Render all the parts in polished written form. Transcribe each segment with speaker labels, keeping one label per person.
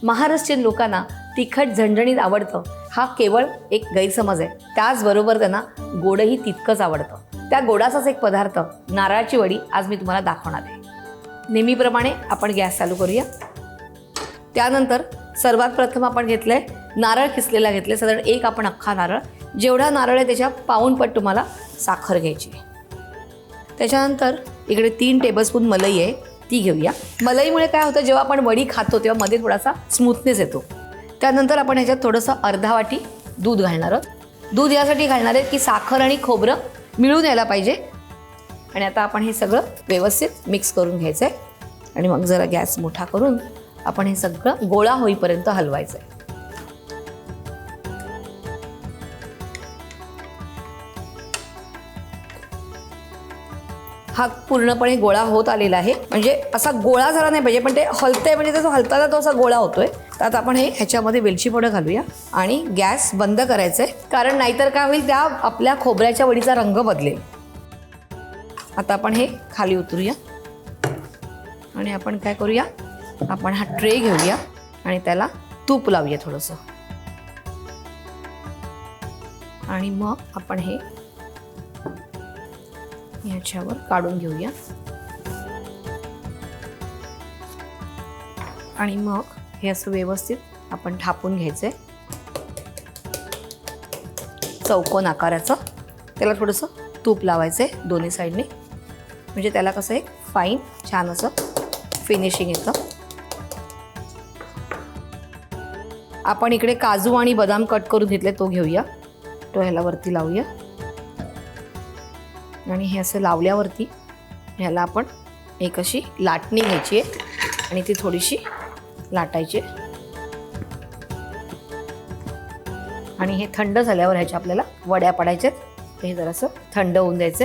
Speaker 1: महाराष्ट्रीयन लोकांना तिखट झणझणीत आवडतं हा केवळ एक गैरसमज आहे. त्याचबरोबर त्यांना गोडही तितकंच आवडतं. त्या गोडाचाच एक पदार्थ नारळाची वडी आज मी तुम्हाला दाखवणार आहे. नेहमीप्रमाणे आपण गॅस चालू करूया. त्यानंतर सर्वात प्रथम आपण घेतलंय नारळ किसलेला घेतले. साधारण एक आपण अख्खा नारळ, जेवढा नारळ आहे त्याच्या पाऊणपट तुम्हाला साखर घ्यायची आहे. त्याच्यानंतर इकडे 3 टेबलस्पून मलाई आहे, ती घेऊया. मलईमुळे काय होतं, जेव्हा आपण वडी खातो तेव्हा मध्ये थोडासा स्मूथनेस येतो. त्यानंतर आपण ह्याच्यात थोडंसं अर्धा वाटी दूध घालणार आहोत. दूध यासाठी घालणार आहे की साखर आणि खोबरं मिळून यायला पाहिजे. आणि आता आपण हे सगळं व्यवस्थित मिक्स करून घ्यायचं आहे. आणि मग जरा गॅस मोठा करून आपण हे सगळं गोळा होईपर्यंत हलवायचं आहे. हा पूर्णपणे गोळा होत आलेला आहे. म्हणजे असा गोळा झाला नाही पाहिजे, पण ते हलतंय म्हणजे तो हलताना तो असा गोळा होतोय. तर आता आपण हे ह्याच्यामध्ये वेलची पावडर घालूया आणि गॅस बंद करायचं आहे, कारण नाहीतर काय होईल, त्या आपल्या खोबऱ्याच्या वडीचा रंग बदलेल. आता आपण हे खाली उतरूया आणि आपण काय करूया, आपण हा ट्रे घेऊया आणि त्याला तूप लावूया थोडंसं. आणि मग आपण हे ह्याच्यावर काढून घेऊया. आणि मग हे असं व्यवस्थित आपण थापून घ्यायचंय चौकोन आकाराचं. त्याला थोडंसं तूप लावायचंय दोन्ही साईडने, म्हणजे त्याला कसं एक फाईन छान असं फिनिशिंग येतं. आपण इकडे काजू आणि बदाम कट करून घेतले, तो घेऊया, तो ह्याला वरती लावूया. आणि हे असं लावल्यावरती ह्याला आपण एक अशी लाटणी घ्यायची आहे आणि ती थोडीशी लाटायची. आणि हे थंड झाल्यावर ह्याच्या आपल्याला वड्या पडायच्यात. हे जरासं थंड होऊन द्यायचे.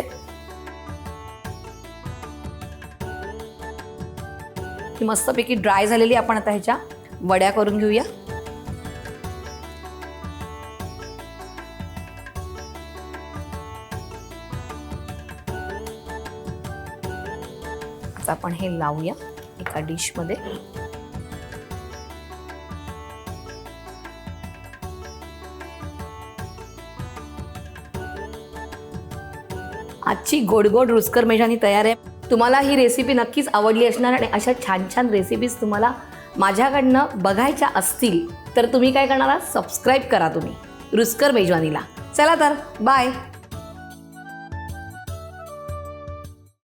Speaker 1: ही मस्तपैकी ड्राय झालेली आपण आता ह्याच्या वड्या करून घेऊया. आपण हे लावूया एका डिशमध्ये. आजची गोड गोड रुचकर मेजवानी तयार आहे. तुम्हाला ही रेसिपी नक्कीच आवडली असणार आणि अशा छान छान रेसिपीज तुम्हाला माझ्याकडनं बघायच्या असतील तर तुम्ही काय करणार, सबस्क्राईब करा तुम्ही रुचकर मेजवानीला. चला तर बाय.